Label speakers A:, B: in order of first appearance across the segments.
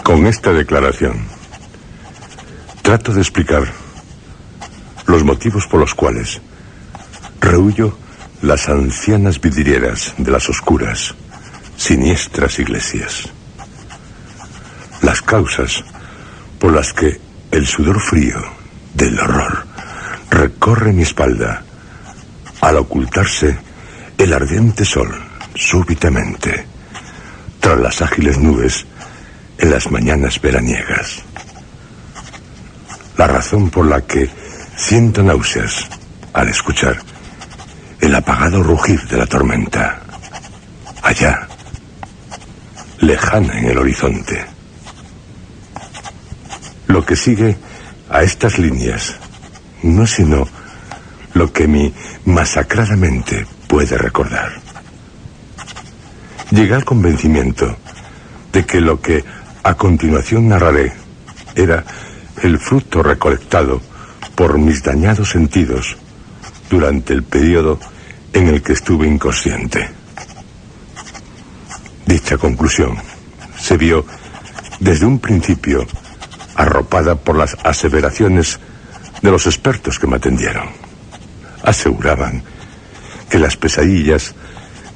A: Con esta declaración, trato de explicar los motivos por los cuales rehuyo las ancianas vidrieras de las oscuras, siniestras iglesias. Las causas por las que el sudor frío del horror recorre mi espalda al ocultarse el ardiente sol súbitamente tras las ágiles nubes en las mañanas veraniegas. La razón por la que siento náuseas al escuchar el apagado rugir de la tormenta, allá, lejana en el horizonte. Lo que sigue a estas líneas no es sino lo que mi masacrada mente puede recordar. Llegué al convencimiento de que lo que a continuación narraré era el fruto recolectado por mis dañados sentidos durante el periodo en el que estuve inconsciente. Dicha conclusión se vio desde un principio arropada por las aseveraciones de los expertos que me atendieron. Aseguraban que las pesadillas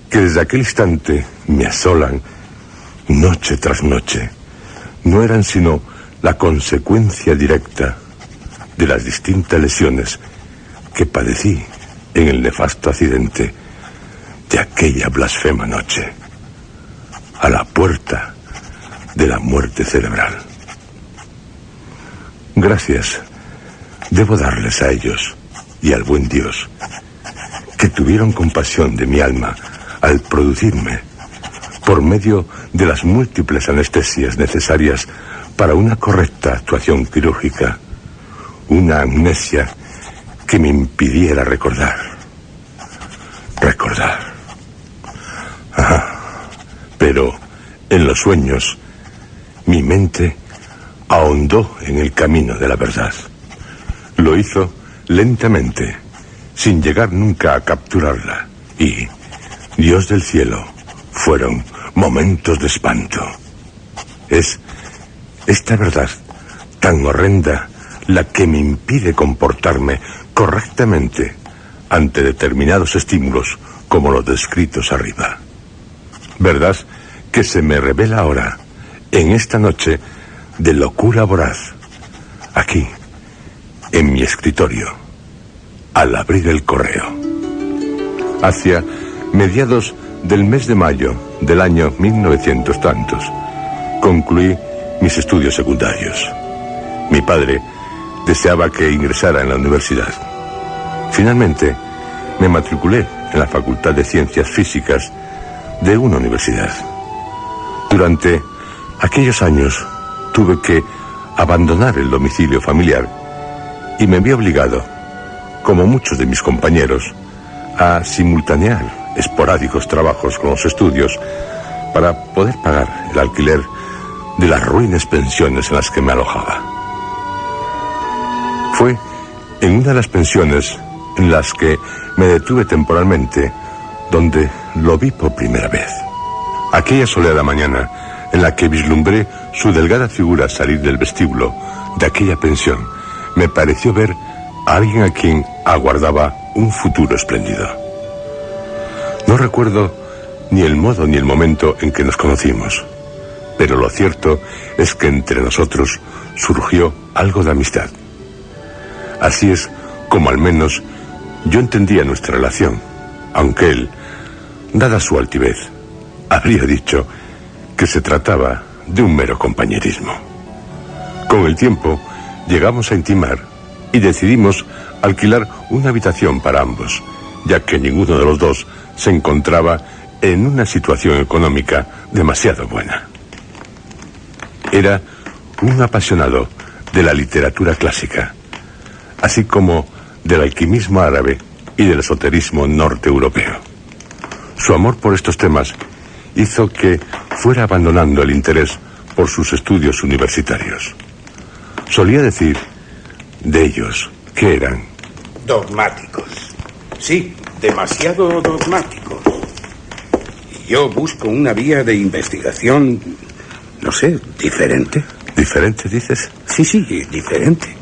A: que desde aquel instante me asolan noche tras noche no eran sino la consecuencia directa de las distintas lesiones que padecí en el nefasto accidente de aquella blasfema noche, a la puerta de la muerte cerebral. Gracias debo darles a ellos y al buen Dios, que tuvieron compasión de mi alma al producirme, por medio de las múltiples anestesias necesarias para una correcta actuación quirúrgica, una amnesia que me impidiera recordar. Pero en los sueños mi mente ahondó en el camino de la verdad. Lo hizo lentamente, sin llegar nunca a capturarla, y, Dios del cielo, fueron momentos de espanto. Es esta verdad tan horrenda la que me impide comportarme correctamente ante determinados estímulos como los descritos arriba. Verdad que se me revela ahora, en esta noche de locura voraz, aquí, en mi escritorio, al abrir el correo. Hacia mediados del mes de mayo del año 1900 tantos, concluí mis estudios secundarios. Mi padre deseaba que ingresara en la universidad. Finalmente, me matriculé en la Facultad de Ciencias Físicas de una universidad. Durante aquellos años tuve que abandonar el domicilio familiar y me vi obligado, como muchos de mis compañeros, a simultanear esporádicos trabajos con los estudios para poder pagar el alquiler de las ruines pensiones en las que me alojaba. Fue en una de las pensiones en las que me detuve temporalmente donde lo vi por primera vez. Aquella soleada mañana en la que vislumbré su delgada figura salir del vestíbulo de aquella pensión, me pareció ver a alguien a quien aguardaba un futuro espléndido. No recuerdo ni el modo ni el momento en que nos conocimos, pero lo cierto es que entre nosotros surgió algo de amistad. Así es como al menos yo entendía nuestra relación, aunque él, dada su altivez, habría dicho que se trataba de un mero compañerismo. Con el tiempo llegamos a intimar y decidimos alquilar una habitación para ambos, ya que ninguno de los dos se encontraba en una situación económica demasiado buena. Era un apasionado de la literatura clásica, así como del alquimismo árabe y del esoterismo norte-europeo. Su amor por estos temas hizo que fuera abandonando el interés por sus estudios universitarios. Solía decir de ellos que eran
B: dogmáticos. Sí, demasiado dogmáticos. Y yo busco una vía de investigación no sé, diferente.
A: ¿Diferente, dices?
B: Sí, diferente.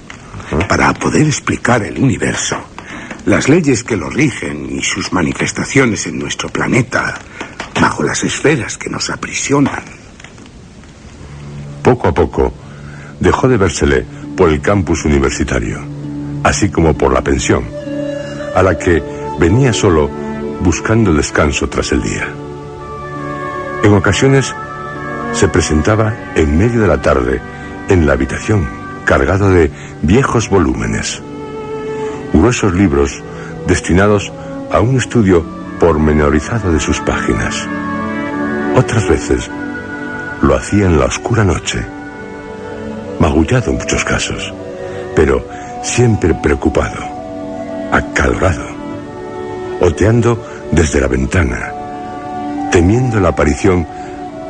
B: Para poder explicar el universo, las leyes que lo rigen y sus manifestaciones en nuestro planeta, bajo las esferas que nos aprisionan.
A: Poco a poco, dejó de vérsele por el campus universitario, así como por la pensión, a la que venía solo buscando descanso tras el día. En ocasiones se presentaba en medio de la tarde en la habitación, cargado de viejos volúmenes, gruesos libros destinados a un estudio pormenorizado de sus páginas. Otras veces lo hacía en la oscura noche, magullado en muchos casos, pero siempre preocupado, acalorado, oteando desde la ventana, temiendo la aparición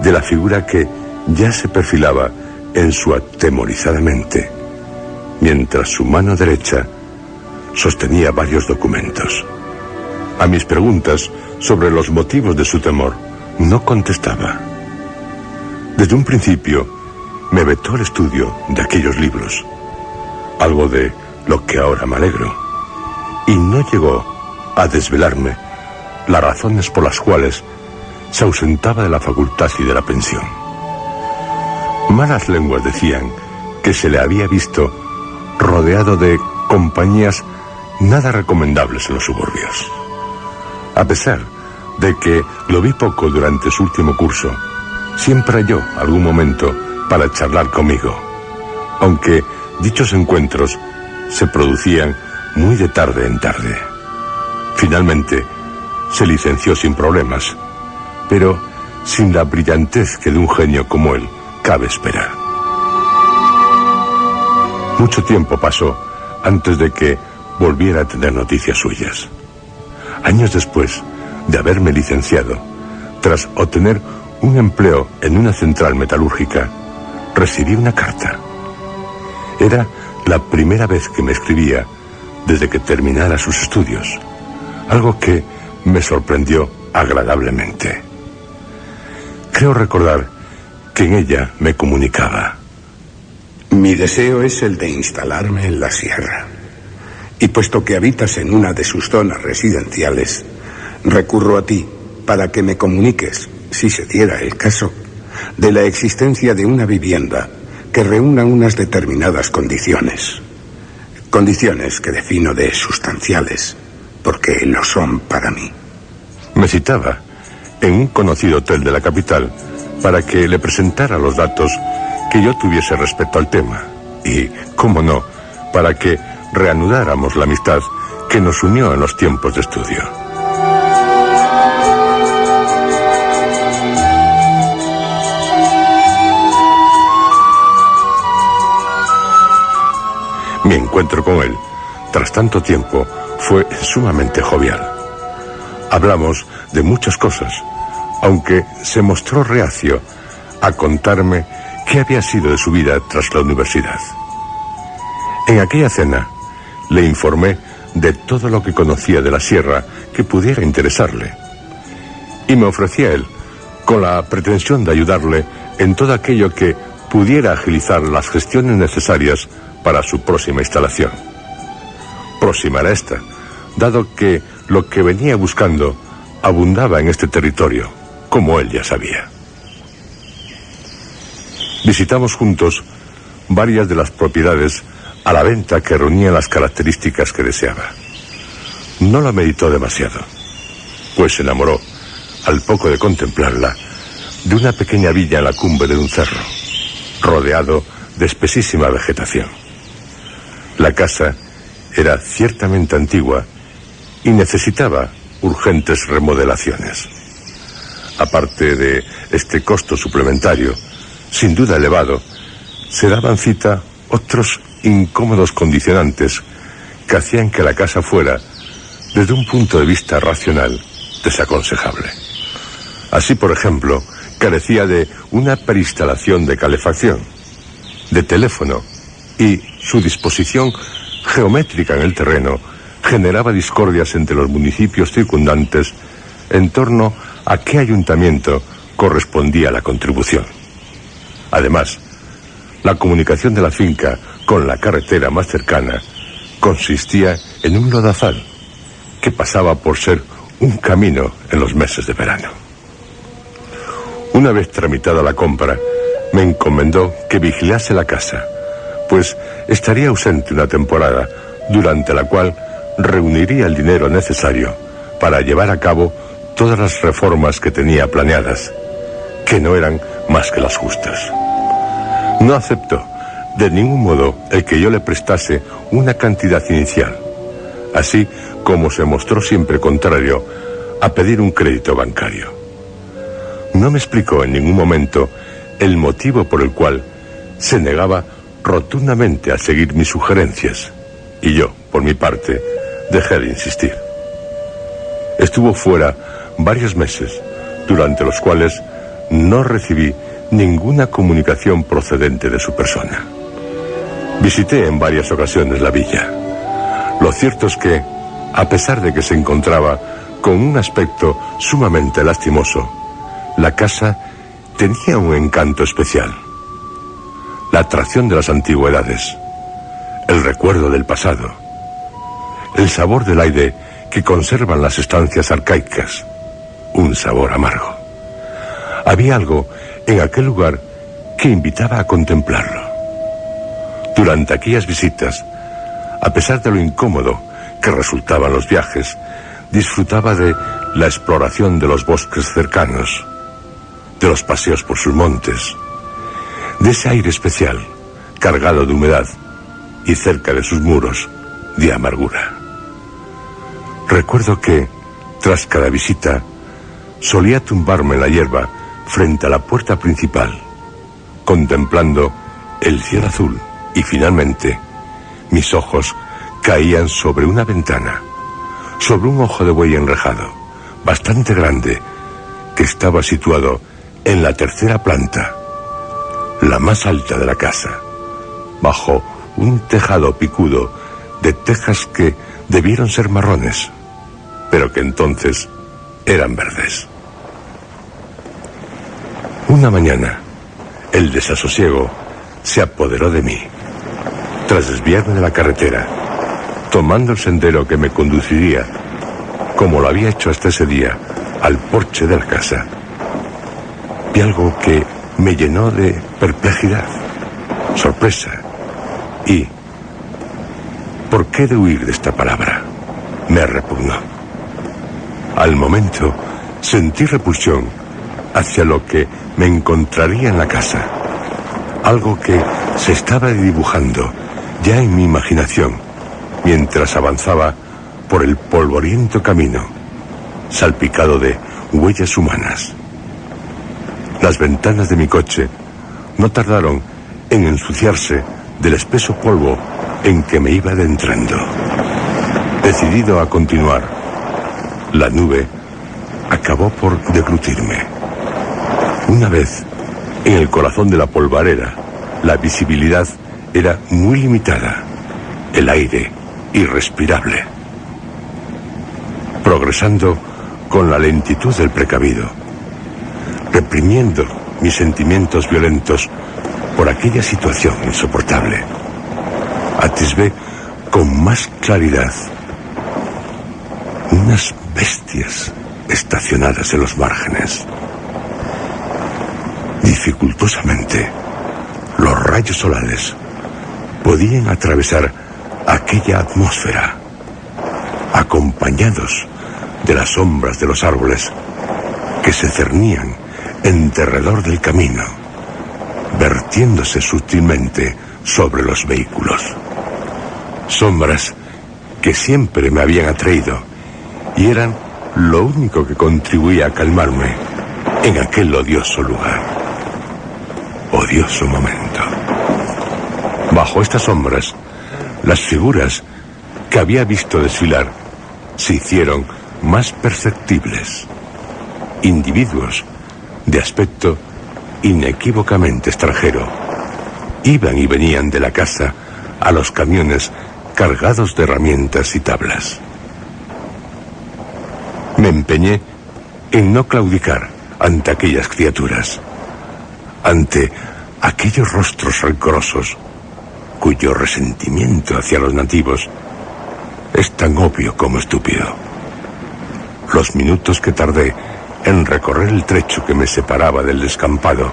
A: de la figura que ya se perfilaba en su atemorizada mente, mientras su mano derecha sostenía varios documentos. A mis preguntas sobre los motivos de su temor, no contestaba. Desde un principio me vetó el estudio de aquellos libros, algo de lo que ahora me alegro, y no llegó a desvelarme las razones por las cuales se ausentaba de la facultad y de la pensión. Malas lenguas decían que se le había visto rodeado de compañías nada recomendables en los suburbios. A pesar de que lo vi poco durante su último curso, siempre halló algún momento para charlar conmigo, aunque dichos encuentros se producían muy de tarde en tarde. Finalmente, se licenció sin problemas, pero sin la brillantez que de un genio como él cabe esperar. Mucho tiempo pasó antes de que volviera a tener noticias suyas. Años después de haberme licenciado, tras obtener un empleo en una central metalúrgica, recibí una carta. Era la primera vez que me escribía desde que terminara sus estudios, algo que me sorprendió agradablemente. Creo recordar que en ella me comunicaba:
B: mi deseo es el de instalarme en la sierra, y puesto que habitas en una de sus zonas residenciales, recurro a ti para que me comuniques, si se diera el caso, de la existencia de una vivienda que reúna unas determinadas condiciones. Condiciones que defino de sustanciales, porque lo son para mí.
A: Me citaba en un conocido hotel de la capital para que le presentara los datos que yo tuviese respecto al tema y, cómo no, para que reanudáramos la amistad que nos unió en los tiempos de estudio. Mi encuentro con él, tras tanto tiempo, fue sumamente jovial. Hablamos de muchas cosas, aunque se mostró reacio a contarme qué había sido de su vida tras la universidad. En aquella cena le informé de todo lo que conocía de la sierra que pudiera interesarle, y me ofrecí a él con la pretensión de ayudarle en todo aquello que pudiera agilizar las gestiones necesarias para su próxima instalación. Próxima era esta, dado que lo que venía buscando abundaba en este territorio, como él ya sabía. Visitamos juntos varias de las propiedades a la venta que reunían las características que deseaba. No la meditó demasiado, pues se enamoró, al poco de contemplarla, de una pequeña villa en la cumbre de un cerro, rodeado de espesísima vegetación. La casa era ciertamente antigua y necesitaba urgentes remodelaciones. Aparte de este costo suplementario, sin duda elevado, se daban cita otros incómodos condicionantes que hacían que la casa fuera, desde un punto de vista racional, desaconsejable. Así, por ejemplo, carecía de una preinstalación de calefacción, de teléfono, y su disposición geométrica en el terreno generaba discordias entre los municipios circundantes en torno a qué ayuntamiento correspondía la contribución. Además, la comunicación de la finca con la carretera más cercana consistía en un lodazal que pasaba por ser un camino en los meses de verano. Una vez tramitada la compra, me encomendó que vigilase la casa, pues estaría ausente una temporada, durante la cual reuniría el dinero necesario para llevar a cabo todas las reformas que tenía planeadas, que no eran más que las justas. No aceptó de ningún modo el que yo le prestase una cantidad inicial, así como se mostró siempre contrario a pedir un crédito bancario. No me explicó en ningún momento el motivo por el cual se negaba rotundamente a seguir mis sugerencias, y yo, por mi parte, dejé de insistir. Estuvo fuera varios meses, durante los cuales no recibí ninguna comunicación procedente de su persona. Visité en varias ocasiones la villa. Lo cierto es que, a pesar de que se encontraba con un aspecto sumamente lastimoso, la casa tenía un encanto especial. La atracción de las antigüedades, el recuerdo del pasado, el sabor del aire que conservan las estancias arcaicas, un sabor amargo. Había algo en aquel lugar que invitaba a contemplarlo. Durante aquellas visitas, a pesar de lo incómodo que resultaban los viajes, disfrutaba de la exploración de los bosques cercanos, de los paseos por sus montes, de ese aire especial, cargado de humedad, y cerca de sus muros, de amargura. Recuerdo que, tras cada visita, solía tumbarme en la hierba frente a la puerta principal, contemplando el cielo azul, y finalmente mis ojos caían sobre una ventana, sobre un ojo de buey enrejado, bastante grande, que estaba situado en la tercera planta, la más alta de la casa, bajo un tejado picudo de tejas que debieron ser marrones, pero que entonces eran verdes. Una mañana, el desasosiego se apoderó de mí. Tras desviarme de la carretera, tomando el sendero que me conduciría, como lo había hecho hasta ese día, al porche de la casa, vi algo que me llenó de perplejidad, sorpresa y, ¿por qué de huir de esta palabra? Me repugnó. Al momento sentí repulsión hacia lo que me encontraría en la casa, algo que se estaba dibujando ya en mi imaginación mientras avanzaba por el polvoriento camino, salpicado de huellas humanas. Las ventanas de mi coche no tardaron en ensuciarse del espeso polvo en que me iba adentrando. Decidido a continuar, la nube acabó por deglutirme. Una vez en el corazón de la polvareda, la visibilidad era muy limitada, el aire irrespirable. Progresando con la lentitud del precavido, reprimiendo mis sentimientos violentos por aquella situación insoportable, atisbé con más claridad unas bestias estacionadas en los márgenes. Dificultosamente, los rayos solares podían atravesar aquella atmósfera, acompañados de las sombras de los árboles que se cernían en derredor del camino, vertiéndose sutilmente sobre los vehículos. Sombras que siempre me habían atraído y eran lo único que contribuía a calmarme en aquel odioso lugar, odioso momento. Bajo estas sombras, las figuras que había visto desfilar se hicieron más perceptibles. Individuos de aspecto inequívocamente extranjero iban y venían de la casa a los camiones cargados de herramientas y tablas. Me empeñé en no claudicar ante aquellas criaturas, ante aquellos rostros rencorosos, cuyo resentimiento hacia los nativos es tan obvio como estúpido. Los minutos que tardé en recorrer el trecho que me separaba del descampado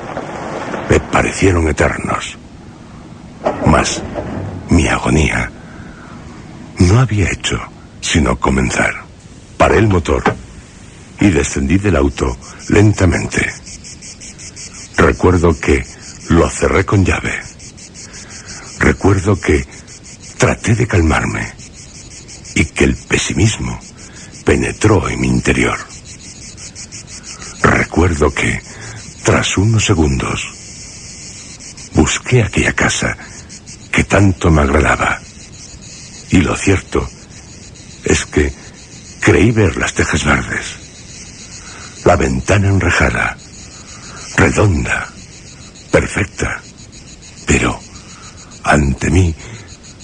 A: me parecieron eternos. Mas mi agonía no había hecho sino comenzar. Paré el motor y descendí del auto lentamente. Recuerdo que lo cerré con llave. Recuerdo que traté de calmarme y que el pesimismo penetró en mi interior. Recuerdo que, tras unos segundos, busqué aquella casa que tanto me agradaba. Y lo cierto es que creí ver las tejas verdes, la ventana enrejada, redonda, perfecta, pero ante mí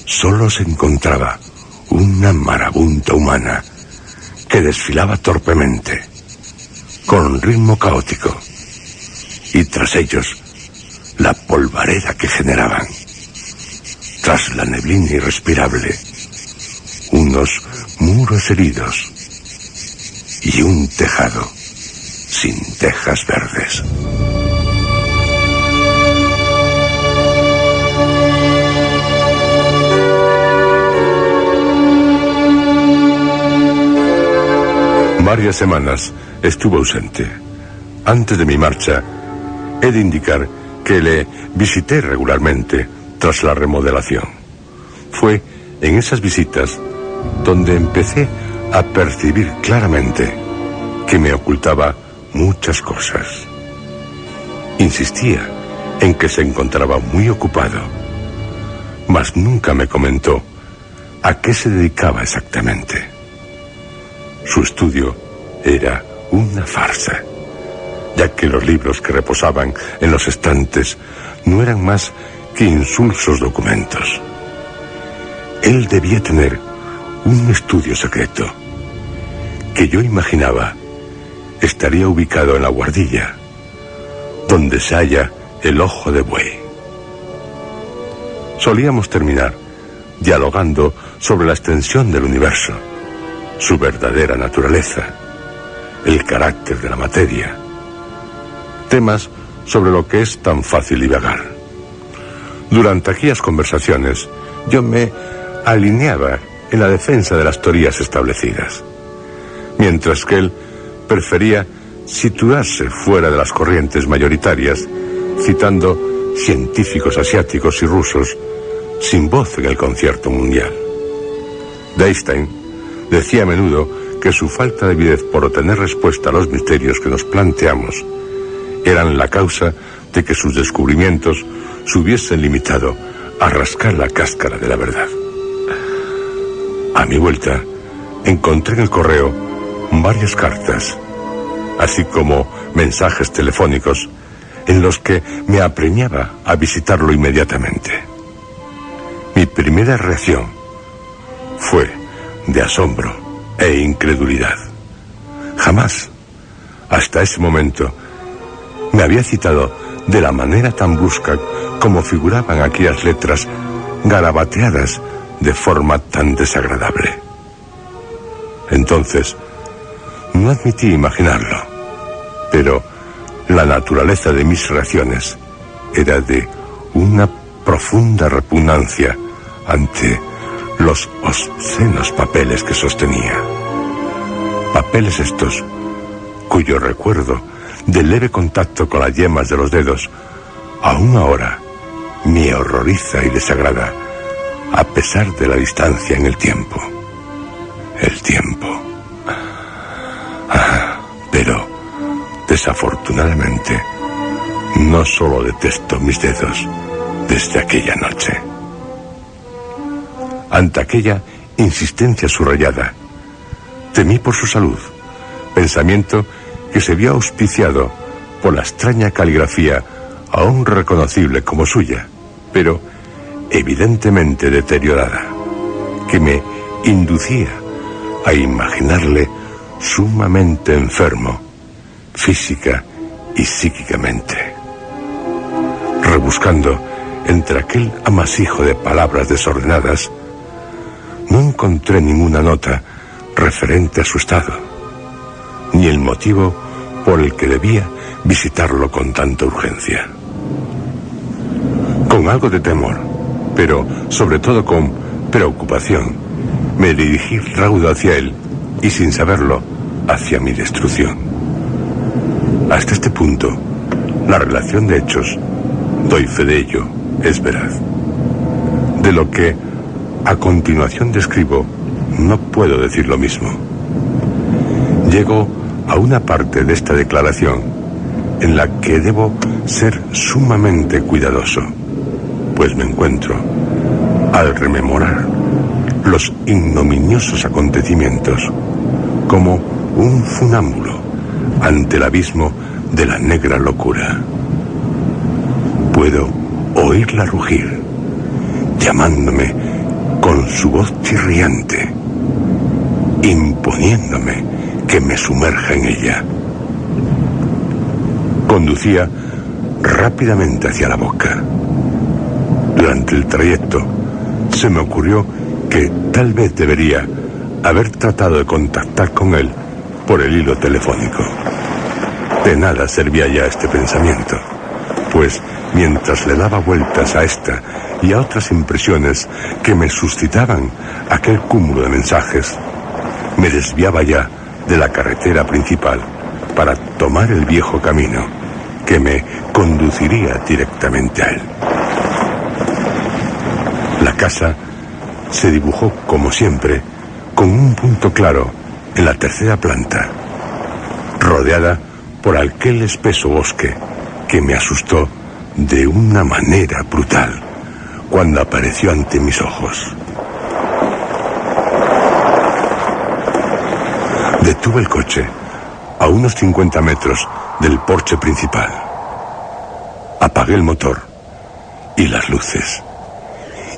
A: solo se encontraba una marabunta humana que desfilaba torpemente, con ritmo caótico, y tras ellos la polvareda que generaban. Tras la neblina irrespirable, unos muros heridos y un tejado sin tejas verdes. Varias semanas estuvo ausente. Antes de mi marcha, he de indicar que le visité regularmente tras la remodelación. Fue en esas visitas donde empecé a percibir claramente que me ocultaba muchas cosas. Insistía en que se encontraba muy ocupado, mas nunca me comentó a qué se dedicaba exactamente. Su estudio era una farsa, ya que los libros que reposaban en los estantes no eran más que insulsos documentos. Él debía tener un estudio secreto, que yo imaginaba estaría ubicado en la Guardilla, donde se halla el Ojo de Buey. Solíamos terminar dialogando sobre la extensión del universo, su verdadera naturaleza, el carácter de la materia, temas sobre lo que es tan fácil divagar. Durante aquellas conversaciones, yo me alineaba en la defensa de las teorías establecidas, mientras que él prefería situarse fuera de las corrientes mayoritarias, citando científicos asiáticos y rusos sin voz en el concierto mundial. Einstein decía a menudo que su falta de avidez por obtener respuesta a los misterios que nos planteamos eran la causa de que sus descubrimientos se hubiesen limitado a rascar la cáscara de la verdad. A mi vuelta, encontré en el correo varias cartas, así como mensajes telefónicos en los que me apremiaba a visitarlo inmediatamente. Mi primera reacción fue de asombro e incredulidad. Jamás, hasta ese momento, me había citado de la manera tan brusca como figuraban aquellas letras garabateadas de forma tan desagradable. Entonces, no admití imaginarlo, pero la naturaleza de mis reacciones era de una profunda repugnancia ante los obscenos papeles que sostenía. Papeles estos, cuyo recuerdo de leve contacto con las yemas de los dedos, aún ahora me horroriza y desagrada, a pesar de la distancia en el tiempo. El tiempo. Pero, desafortunadamente, no solo detesto mis dedos desde aquella noche. Ante aquella insistencia subrayada, temí por su salud, pensamiento que se vio auspiciado por la extraña caligrafía aún reconocible como suya, pero evidentemente deteriorada, que me inducía a imaginarle sumamente enfermo, física y psíquicamente. rebuscando entre aquel amasijo de palabras desordenadas, no encontré ninguna nota referente a su estado, ni el motivo por el que debía visitarlo con tanta urgencia. Con algo de temor, pero sobre todo con preocupación, me dirigí raudo hacia él y, sin saberlo, hacia mi destrucción. Hasta este punto, la relación de hechos, doy fe de ello, es veraz. De lo que a continuación describo, no puedo decir lo mismo. Llego a una parte de esta declaración en la que debo ser sumamente cuidadoso, pues me encuentro, al rememorar los ignominiosos acontecimientos, como un funámbulo ante el abismo de la negra locura. Puedo oírla rugir, llamándome con su voz chirriante, imponiéndome que me sumerja en ella. Conducía rápidamente hacia la boca. Durante el trayecto se me ocurrió que tal vez debería haber tratado de contactar con él por el hilo telefónico. De nada servía ya este pensamiento, pues mientras le daba vueltas a esta y a otras impresiones que me suscitaban aquel cúmulo de mensajes, me desviaba ya de la carretera principal para tomar el viejo camino que me conduciría directamente a él. La casa se dibujó, como siempre, con un punto claro en la tercera planta, rodeada por aquel espeso bosque que me asustó de una manera brutal cuando apareció ante mis ojos. Detuve el coche a unos 50 metros del porche principal. Apagué el motor y las luces,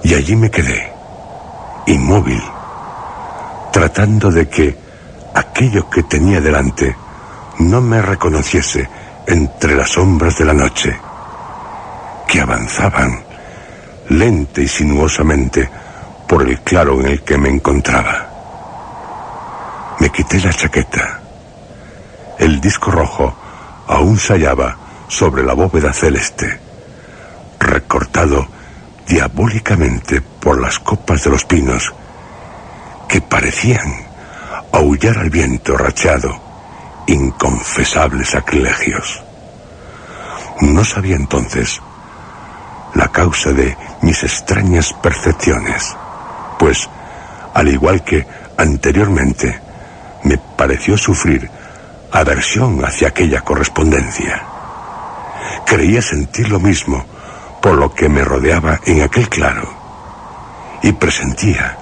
A: y allí me quedé, inmóvil, tratando de que aquello que tenía delante no me reconociese entre las sombras de la noche, que avanzaban lenta y sinuosamente por el claro en el que me encontraba. Me quité la chaqueta. El disco rojo aún se hallaba sobre la bóveda celeste, recortado diabólicamente por las copas de los pinos que parecían aullar al viento racheado inconfesables sacrilegios. No sabía entonces la causa de mis extrañas percepciones, pues, al igual que anteriormente, me pareció sufrir aversión hacia aquella correspondencia. Creía sentir lo mismo por lo que me rodeaba en aquel claro, y presentía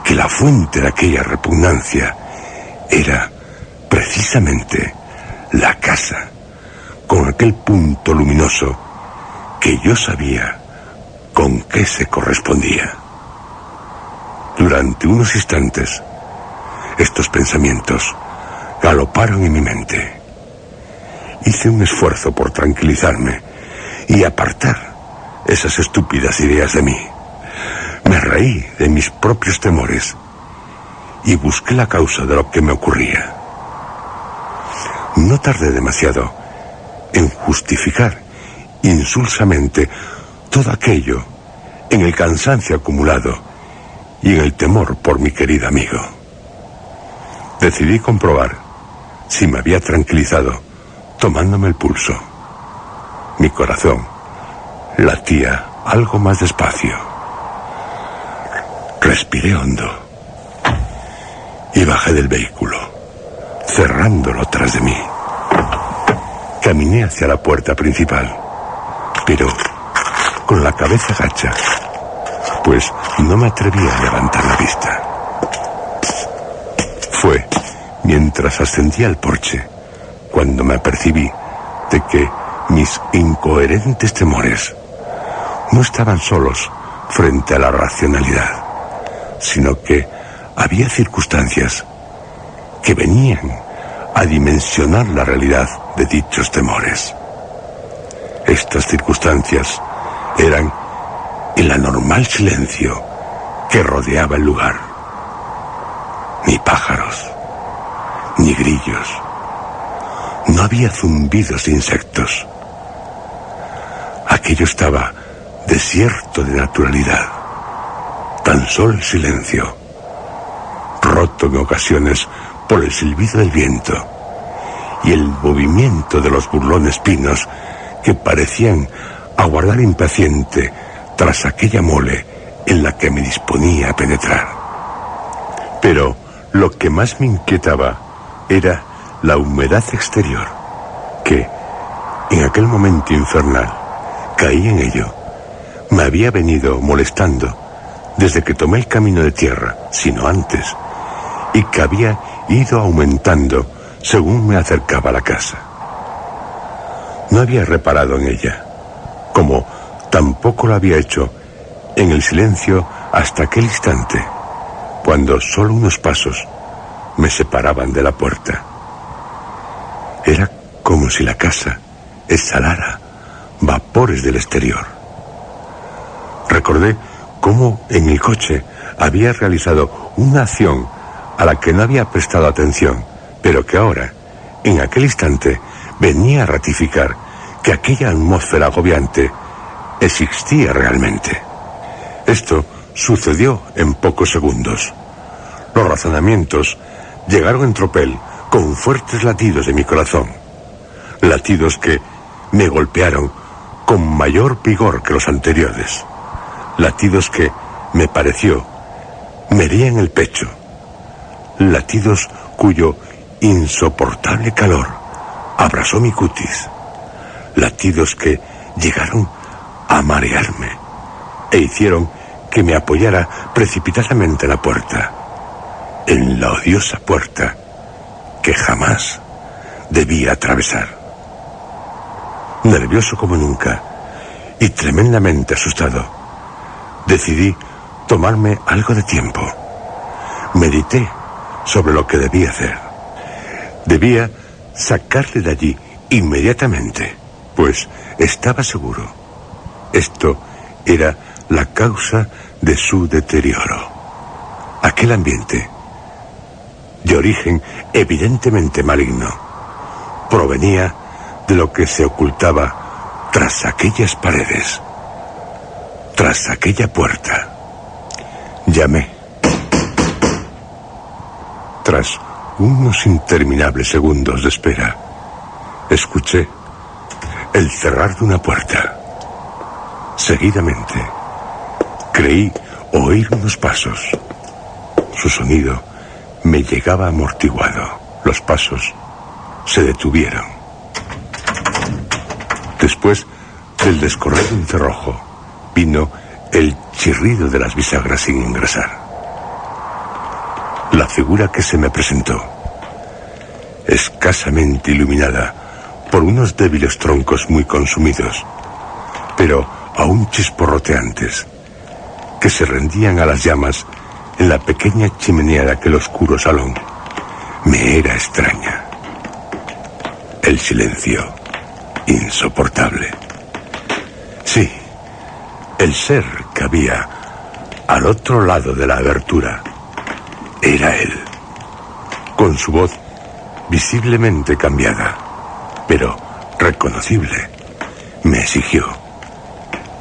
A: que la fuente de aquella repugnancia era precisamente la casa, con aquel punto luminoso que yo sabía con qué se correspondía. Durante unos instantes, estos pensamientos galoparon en mi mente. Hice un esfuerzo por tranquilizarme y apartar esas estúpidas ideas de mí. Me reí de mis propios temores y busqué la causa de lo que me ocurría. No tardé demasiado en justificar insulsamente todo aquello en el cansancio acumulado y en el temor por mi querido amigo. Decidí comprobar si me había tranquilizado tomándome el pulso. Mi corazón latía algo más despacio. Respiré hondo y bajé del vehículo, cerrándolo tras de mí. Caminé hacia la puerta principal, pero con la cabeza gacha, pues no me atrevía a levantar la vista. Fue mientras ascendía al porche cuando me apercibí de que mis incoherentes temores no estaban solos frente a la racionalidad, sino que había circunstancias que venían a dimensionar la realidad de dichos temores. Estas circunstancias eran el anormal silencio que rodeaba el lugar. Ni pájaros, ni grillos. No había zumbidos de insectos. Aquello estaba desierto de naturalidad. Tan solo el silencio, roto en ocasiones por el silbido del viento y el movimiento de los burlones pinos que parecían aguardar impaciente tras aquella mole en la que me disponía a penetrar. Pero lo que más me inquietaba era la humedad exterior, que, en aquel momento infernal, caí en ello. Me había venido molestando desde que tomé el camino de tierra, sino antes, y que había ido aumentando según me acercaba a la casa. No había reparado en ella, como tampoco lo había hecho en el silencio hasta aquel instante, cuando solo unos pasos me separaban de la puerta. Era como si la casa exhalara vapores del exterior. Recordé cómo en el coche había realizado una acción a la que no había prestado atención, pero que ahora, en aquel instante, venía a ratificar que aquella atmósfera agobiante existía realmente. Esto sucedió en pocos segundos. Los razonamientos llegaron en tropel con fuertes latidos de mi corazón. Latidos que me golpearon con mayor vigor que los anteriores. Latidos que, me pareció, me herían el pecho. Latidos cuyo insoportable calor abrasó mi cutis. Latidos que llegaron a marearme e hicieron que me apoyara precipitadamente en la puerta, en la odiosa puerta que jamás debía atravesar. Nervioso como nunca y tremendamente asustado, decidí tomarme algo de tiempo. Medité sobre lo que debía hacer. Debía sacarle de allí inmediatamente, pues estaba seguro. Esto era la causa de su deterioro. Aquel ambiente, de origen evidentemente maligno, provenía de lo que se ocultaba tras aquellas paredes, tras aquella puerta. Llamé. Tras unos interminables segundos de espera, escuché el cerrar de una puerta. Seguidamente, creí oír unos pasos. Su sonido me llegaba amortiguado. Los pasos se detuvieron. Después del descorrer de un cerrojo, vino el chirrido de las bisagras sin engrasar. La figura que se me presentó, escasamente iluminada por unos débiles troncos muy consumidos, pero aún chisporroteantes, que se rendían a las llamas en la pequeña chimenea de aquel oscuro salón, me era extraña. El silencio, insoportable. Sí, el ser que había al otro lado de la abertura era él, con su voz visiblemente cambiada, pero reconocible. Me exigió,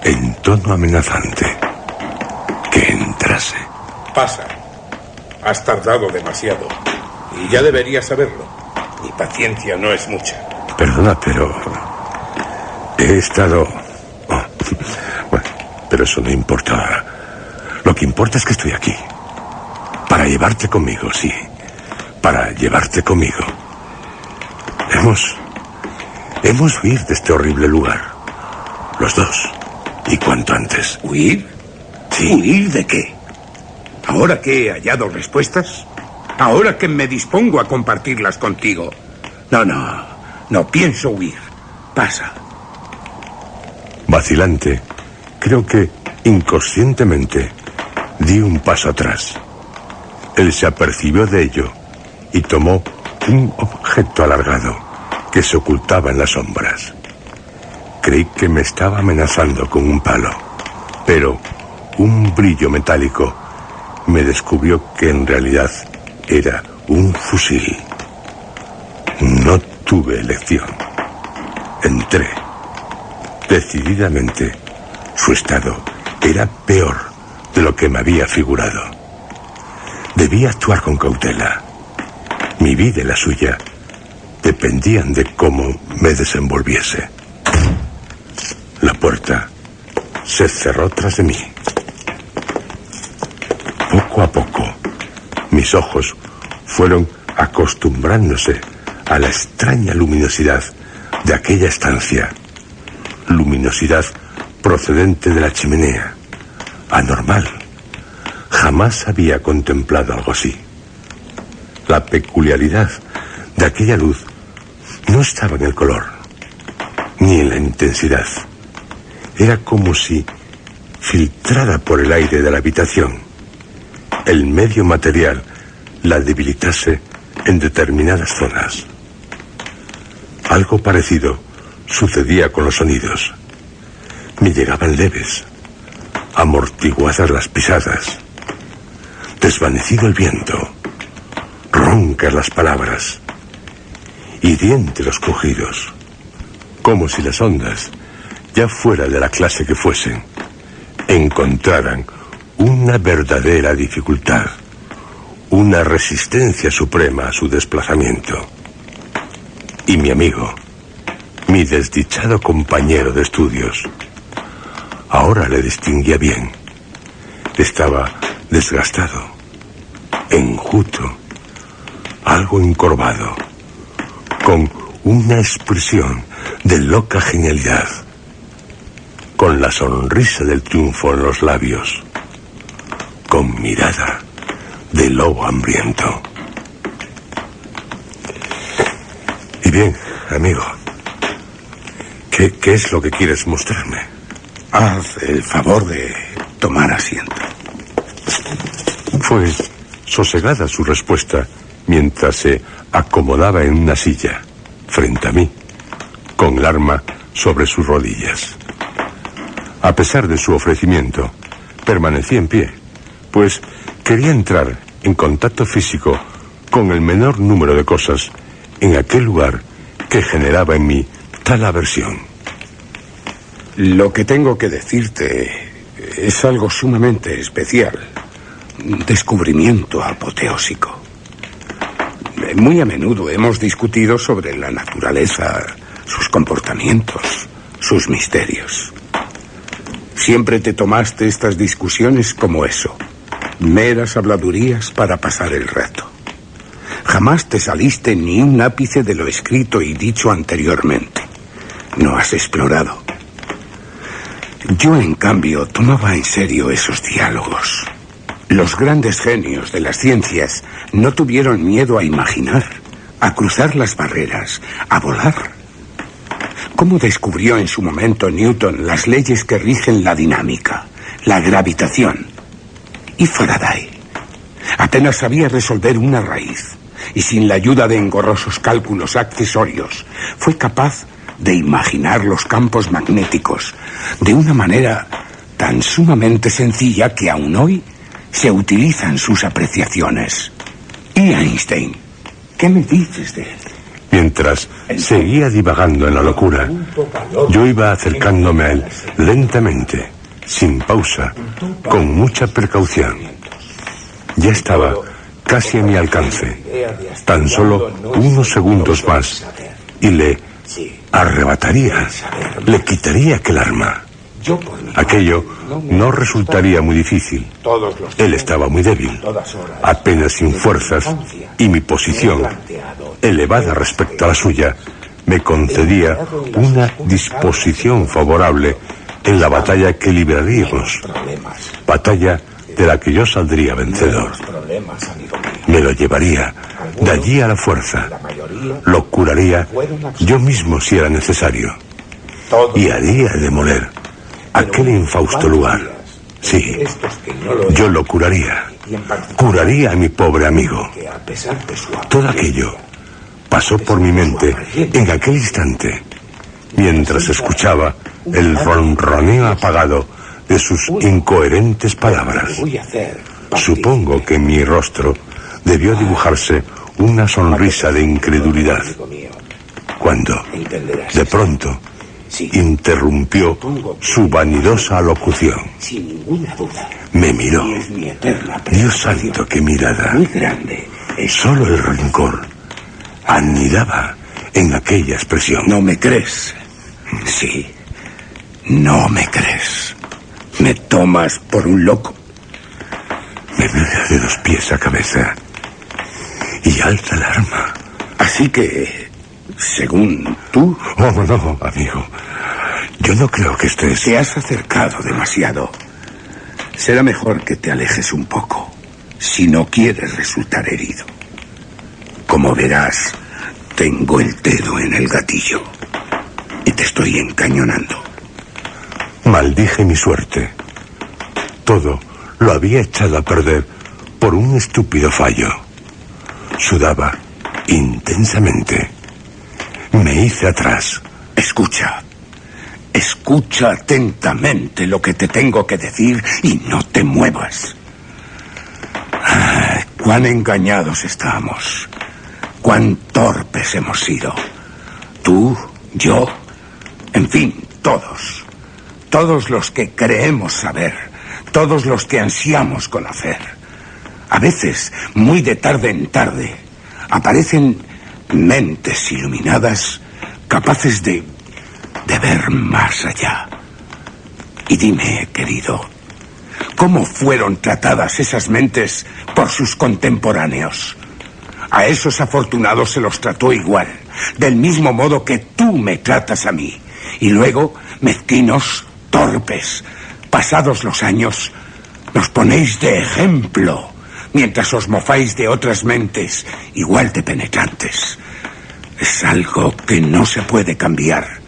A: en tono amenazante, que entrase.
B: Pasa. Has tardado demasiado. Y ya deberías saberlo. Mi paciencia no es mucha.
A: Perdona, pero he estado... Oh, bueno, pero eso no importa. Lo que importa es que estoy aquí. Para llevarte conmigo, sí. Para llevarte conmigo. Hemos huir de este horrible lugar. Los dos. Y cuanto antes.
B: ¿Huir?
A: Sí.
B: ¿Huir de qué? ¿Ahora que he hallado respuestas? ¿Ahora que me dispongo a compartirlas contigo? No pienso huir. Pasa.
A: Vacilante, creo que inconscientemente di un paso atrás. Él se apercibió de ello y tomó un objeto alargado que se ocultaba en las sombras. Creí que me estaba amenazando con un palo, pero un brillo metálico me descubrió que en realidad era un fusil. No tuve elección. Entré. Decididamente, su estado era peor de lo que me había figurado. Debía actuar con cautela. Mi vida y la suya dependían de cómo me desenvolviese. La puerta se cerró tras de mí. Poco a poco, mis ojos fueron acostumbrándose a la extraña luminosidad de aquella estancia. Luminosidad procedente de la chimenea. Anormal. Jamás había contemplado algo así. La peculiaridad de aquella luz no estaba en el color, ni en la intensidad. Era como si, filtrada por el aire de la habitación, el medio material la debilitase en determinadas zonas. Algo parecido sucedía con los sonidos. Me llegaban leves, amortiguadas las pisadas, desvanecido el viento, roncas las palabras, hirientes los crujidos, como si las ondas, ya fuera de la clase que fuesen, encontraran una verdadera dificultad, una resistencia suprema a su desplazamiento. Y mi amigo, mi desdichado compañero de estudios, ahora le distinguía bien. Estaba desgastado, enjuto, algo encorvado, con una expresión de loca genialidad, con la sonrisa del triunfo en los labios, con mirada de lobo hambriento. Y bien, amigo, ¿qué es lo que quieres mostrarme?
B: Haz el favor de tomar asiento.
A: Fue sosegada su respuesta mientras se acomodaba en una silla, frente a mí, con el arma sobre sus rodillas. A pesar de su ofrecimiento, permanecí en pie, pues quería entrar en contacto físico con el menor número de cosas en aquel lugar que generaba en mí tal aversión.
B: Lo que tengo que decirte es algo sumamente especial. Un descubrimiento apoteósico. Muy a menudo hemos discutido sobre la naturaleza, sus comportamientos, sus misterios. Siempre te tomaste estas discusiones como eso, meras habladurías para pasar el rato. Jamás te saliste ni un ápice de lo escrito y dicho anteriormente. No has explorado. Yo, en cambio, tomaba en serio esos diálogos. Los grandes genios de las ciencias no tuvieron miedo a imaginar, a cruzar las barreras, a volar. ¿Cómo descubrió en su momento Newton las leyes que rigen la dinámica, la gravitación? Y Faraday apenas sabía resolver una raíz, y sin la ayuda de engorrosos cálculos accesorios, fue capaz de imaginar los campos magnéticos de una manera tan sumamente sencilla que aún hoy se utilizan sus apreciaciones. ¿Y Einstein? ¿Qué me dices de él?
A: Mientras seguía divagando en la locura, yo iba acercándome a él lentamente, sin pausa, con mucha precaución. Ya estaba casi a mi alcance. Tan solo unos segundos más y le arrebataría, le quitaría aquel arma. Aquello no resultaría muy difícil. Él estaba muy débil, apenas sin fuerzas, y mi posición, elevada respecto a la suya, me concedía una disposición favorable en la batalla que libraríamos, batalla de la que yo saldría vencedor. Me lo llevaría de allí a la fuerza, lo curaría yo mismo si era necesario, y haría demoler aquel infausto lugar. Sí, yo lo curaría a mi pobre amigo. Todo aquello pasó por mi mente en aquel instante, mientras escuchaba el ronroneo apagado de sus incoherentes palabras. Supongo que en mi rostro debió dibujarse una sonrisa de incredulidad, cuando, de pronto, interrumpió su vanidosa locución. Me miró. Dios santo, qué mirada. Solo el rencor anidaba en aquella expresión.
B: ¿No me crees? Sí. No me crees. ¿Me tomas por un loco?
A: Me mira de los pies a cabeza y alza el arma.
B: Así que, según tú...
A: Oh, no, amigo. Yo no creo que estés...
B: Te has acercado demasiado. Será mejor que te alejes un poco, si no quieres resultar herido. Como verás, tengo el dedo en el gatillo y te estoy encañonando.
A: Maldije mi suerte. Todo lo había echado a perder por un estúpido fallo. Sudaba intensamente. Me hice atrás. Escucha atentamente lo que te tengo que decir y no te muevas. Cuán engañados estamos. Cuán torpes hemos sido. Tú, yo, en fin, todos. Todos los que creemos saber. Todos los que ansiamos conocer. A veces, muy de tarde en tarde, aparecen mentes iluminadas capaces de ver más allá. Y dime, querido, ¿cómo fueron tratadas esas mentes por sus contemporáneos? A esos afortunados se los trató igual, del mismo modo que tú me tratas a mí. Y luego, mezquinos, torpes, pasados los años, nos ponéis de ejemplo, mientras os mofáis de otras mentes igual de penetrantes. Es algo que no se puede cambiar.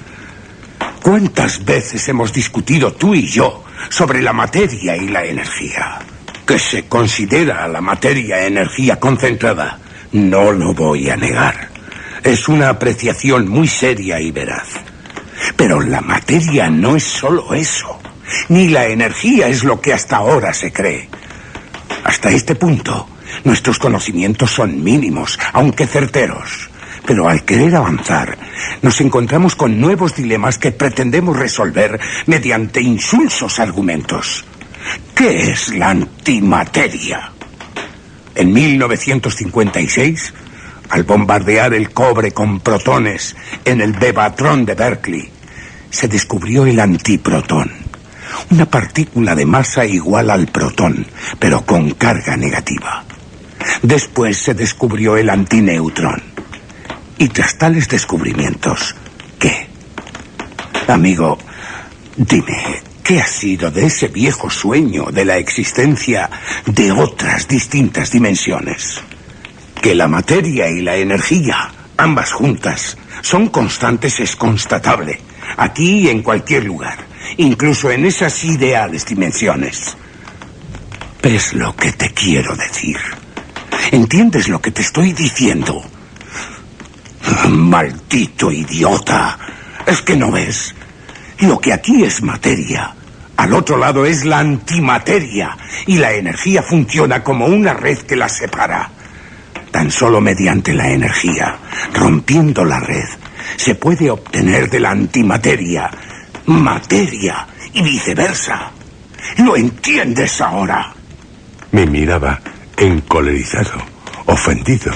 A: ¿Cuántas veces hemos discutido tú y yo sobre la materia y la energía? ¿Qué se considera la materia-energía concentrada? No lo voy a negar. Es una apreciación muy seria y veraz. Pero la materia no es solo eso. Ni la energía es lo que hasta ahora se cree. Hasta este punto, nuestros conocimientos son mínimos, aunque certeros. Pero al querer avanzar, nos encontramos con nuevos dilemas que pretendemos resolver mediante insulsos argumentos. ¿Qué es la antimateria? En 1956, al bombardear el cobre con protones en el Bevatron de Berkeley, se descubrió el antiprotón, una partícula de masa igual al protón, pero con carga negativa. Después se descubrió el antineutrón. Y tras tales descubrimientos, ¿qué? Amigo, dime, ¿qué ha sido de ese viejo sueño de la existencia de otras distintas dimensiones? Que la materia y la energía, ambas juntas, son constantes es constatable, aquí y en cualquier lugar, incluso en esas ideales dimensiones. ¿Ves lo que te quiero decir? ¿Entiendes lo que te estoy diciendo? Maldito idiota. ¿Es que no ves? Lo que aquí es materia, al otro lado es la antimateria, y la energía funciona como una red que la separa. Tan solo mediante la energía, rompiendo la red, se puede obtener de la antimateria materia y viceversa. ¿Lo entiendes ahora? Me miraba encolerizado, ofendido.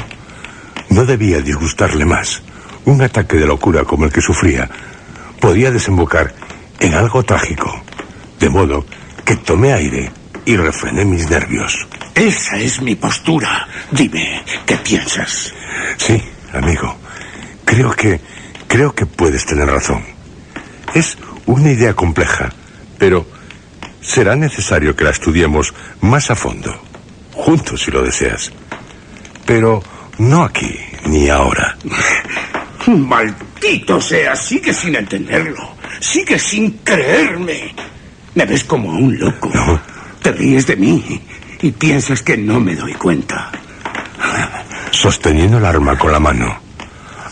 A: No debía disgustarle más. Un ataque de locura como el que sufría podía desembocar en algo trágico. De modo que tomé aire y refrené mis nervios. Esa es mi postura. Dime, ¿qué piensas? Sí, amigo. Creo que puedes tener razón. Es una idea compleja, pero será necesario que la estudiemos más a fondo. Juntos, si lo deseas. Pero no aquí, ni ahora. Maldito sea, sigue sin entenderlo. Sigue sin creerme. Me ves como un loco. No. Te ríes de mí y piensas que no me doy cuenta. Sosteniendo el arma con la mano,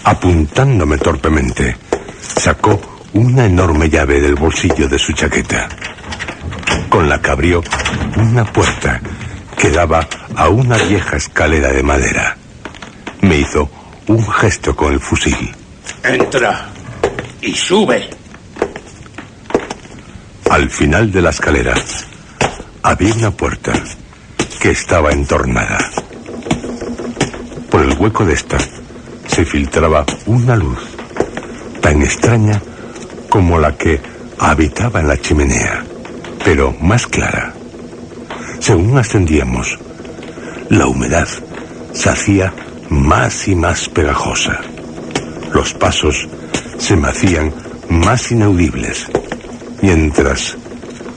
A: apuntándome torpemente, sacó una enorme llave del bolsillo de su chaqueta, con la que abrió una puerta que daba a una vieja escalera de madera. Me hizo un gesto con el fusil.
B: Entra y sube.
A: Al final de la escalera había una puerta que estaba entornada. Por el hueco de esta se filtraba una luz tan extraña como la que habitaba en la chimenea, pero más clara. Según ascendíamos, la humedad se hacía más y más pegajosa. Los pasos se me hacían más inaudibles, mientras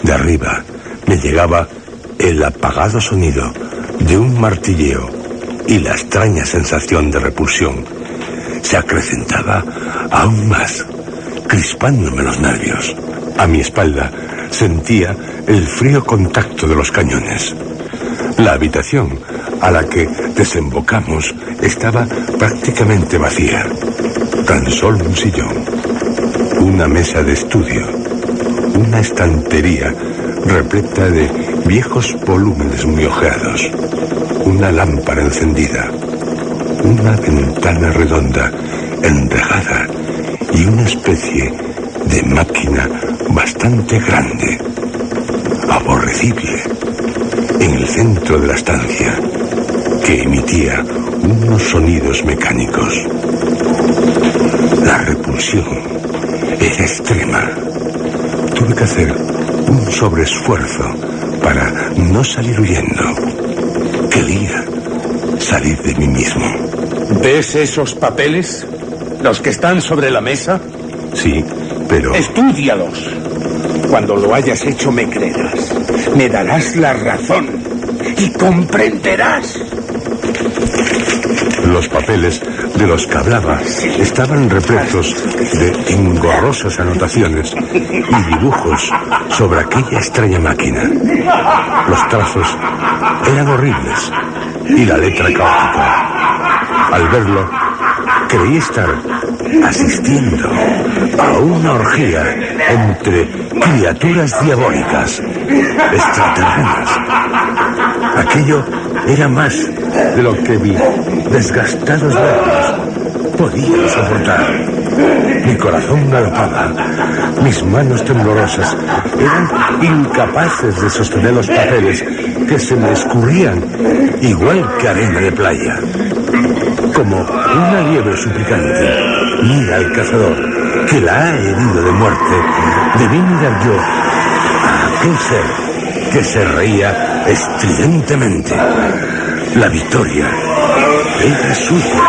A: de arriba me llegaba el apagado sonido de un martilleo y la extraña sensación de repulsión se acrecentaba aún más, crispándome los nervios. A mi espalda sentía el frío contacto de los cañones. La habitación a la que desembocamos estaba prácticamente vacía. Tan solo un sillón, una mesa de estudio, una estantería repleta de viejos volúmenes muy ojeados, una lámpara encendida, una ventana redonda enrejada y una especie de máquina bastante grande, aborrecible, en el centro de la estancia, que emitía unos sonidos mecánicos. La repulsión era extrema. Tuve que hacer un sobreesfuerzo para no salir huyendo. Quería salir de mí mismo.
B: ¿Ves esos papeles? ¿Los que están sobre la mesa?
A: Sí, pero...
B: Estúdialos. Cuando lo hayas hecho me creerás. Me darás la razón y comprenderás.
A: Los papeles de los que hablaba estaban repletos de engorrosas anotaciones y dibujos sobre aquella extraña máquina. Los trazos eran horribles y la letra caótica. Al verlo, creí estar asistiendo a una orgía entre criaturas diabólicas, extraterrenas. Aquello era más de lo que mi desgastados nervios podían soportar. Mi corazón galopaba, mis manos temblorosas eran incapaces de sostener los papeles que se me escurrían igual que arena de playa. Como una liebre suplicante mira al cazador que la ha herido de muerte, debí mirar yo a aquel ser que se reía estridentemente. La victoria era suya.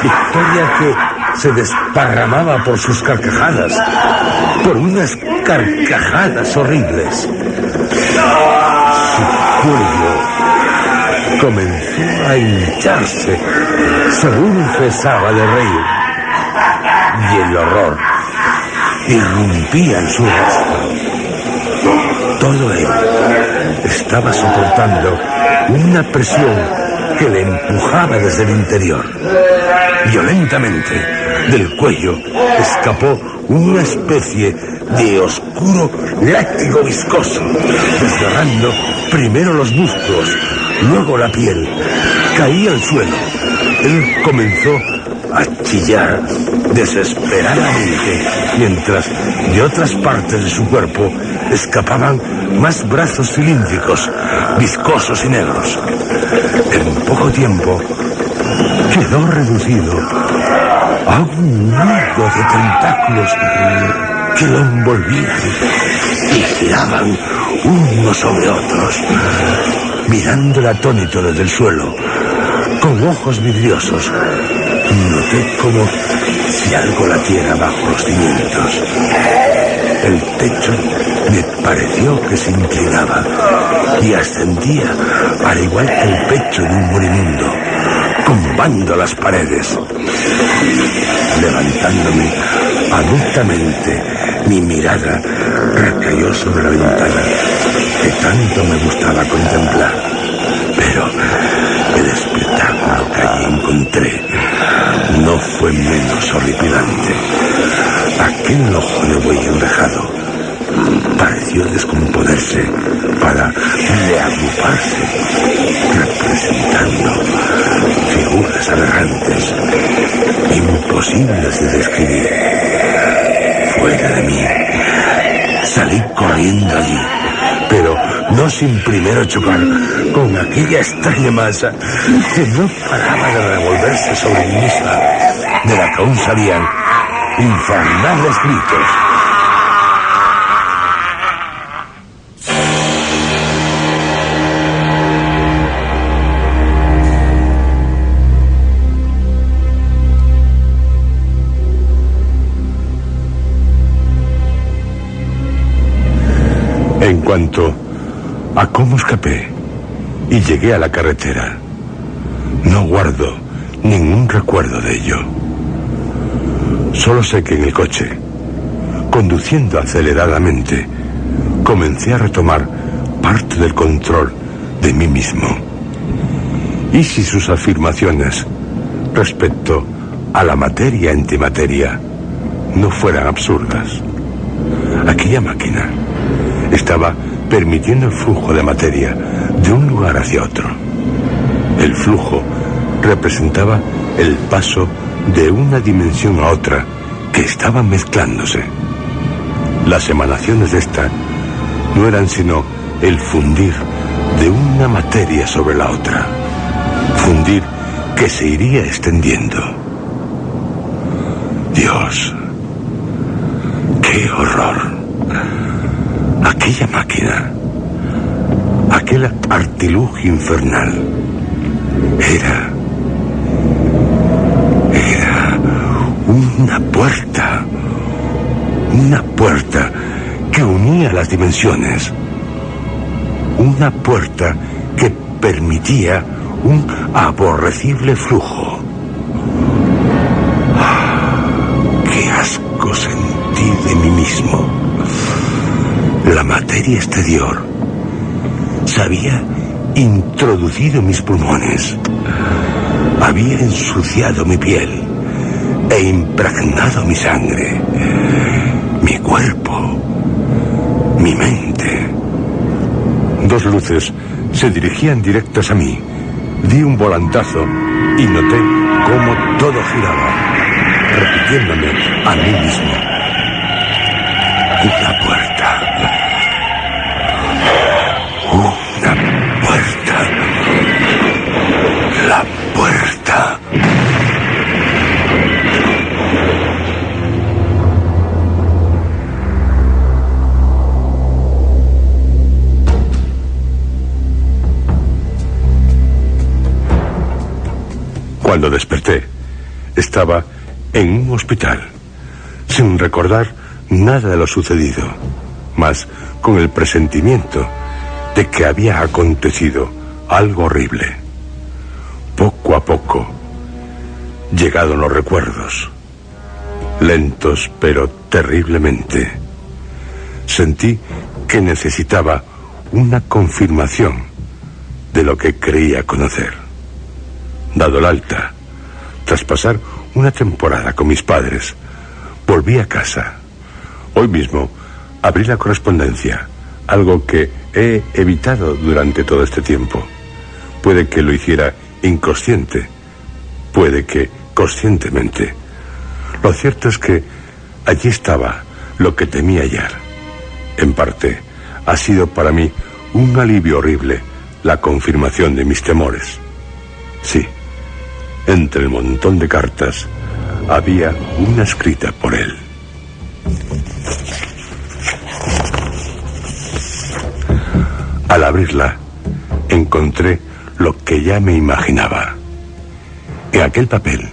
A: Victoria que se desparramaba por sus carcajadas, por unas carcajadas horribles. Su cuello comenzó a hincharse según cesaba de reír, y el horror irrumpía en su rostro. Todo él estaba soportando una presión que le empujaba desde el interior. Violentamente, del cuello escapó una especie de oscuro látigo viscoso, desgarrando primero los músculos, luego la piel. Caía al suelo. Él comenzó a chillar desesperadamente, mientras de otras partes de su cuerpo escapaban más brazos cilíndricos, viscosos y negros. En poco tiempo quedó reducido a un nudo de tentáculos que lo envolvían y giraban unos sobre otros, mirándole atónito desde el suelo, con ojos vidriosos. Noté como si algo latiera bajo los cimientos. El techo me pareció que se inclinaba y ascendía, al igual que el pecho de un moribundo, combando las paredes. Levantándome abruptamente, mi mirada recayó sobre la ventana que tanto me gustaba contemplar. Pero el espectáculo que allí encontré no fue menos horripilante. Aquel ojo de buey enrejado pareció descomponerse para reagruparse, representando figuras aberrantes, imposibles de describir. Fuera de mí, salí corriendo allí, pero no sin primero chocar con aquella extraña masa que no paraba de revolverse sobre mí misma, de la que aún salían infernales gritos. En cuanto a cómo escapé y llegué a la carretera, no guardo ningún recuerdo de ello. Solo sé que en el coche, conduciendo aceleradamente, comencé a retomar parte del control de mí mismo. Y si sus afirmaciones respecto a la materia antimateria no fueran absurdas, aquella máquina estaba permitiendo el flujo de materia de un lugar hacia otro. El flujo representaba el paso de una dimensión a otra que estaban mezclándose. Las emanaciones de esta no eran sino el fundir de una materia sobre la otra. Fundir que se iría extendiendo. Dios, qué horror. Aquella máquina, aquel artilugio infernal, era una puerta que unía las dimensiones, una puerta que permitía un aborrecible flujo. ¡Qué asco sentí de mí mismo! La materia exterior se había introducido en mis pulmones, había ensuciado mi piel e impregnado mi sangre, mi cuerpo, mi mente. Dos luces se dirigían directas a mí. Di un volantazo y noté cómo todo giraba, repitiéndome a mí mismo. Una puerta. Una puerta. La puerta. Cuando desperté, estaba en un hospital, sin recordar nada de lo sucedido, mas con el presentimiento de que había acontecido algo horrible. Poco a poco, llegaron los recuerdos, lentos pero terriblemente. Sentí que necesitaba una confirmación de lo que creía conocer. Dado el alta, tras pasar una temporada con mis padres, volví a casa. Hoy mismo abrí la correspondencia, algo que he evitado durante todo este tiempo. Puede que lo hiciera inconsciente, puede que conscientemente. Lo cierto es que allí estaba lo que temí hallar. En parte, ha sido para mí un alivio horrible la confirmación de mis temores. Sí, entre el montón de cartas había una escrita por él. Al abrirla, encontré lo que ya me imaginaba. En aquel papel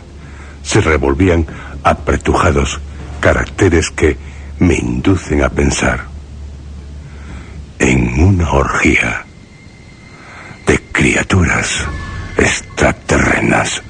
A: se revolvían apretujados caracteres que me inducen a pensar en una orgía de criaturas extraterrenas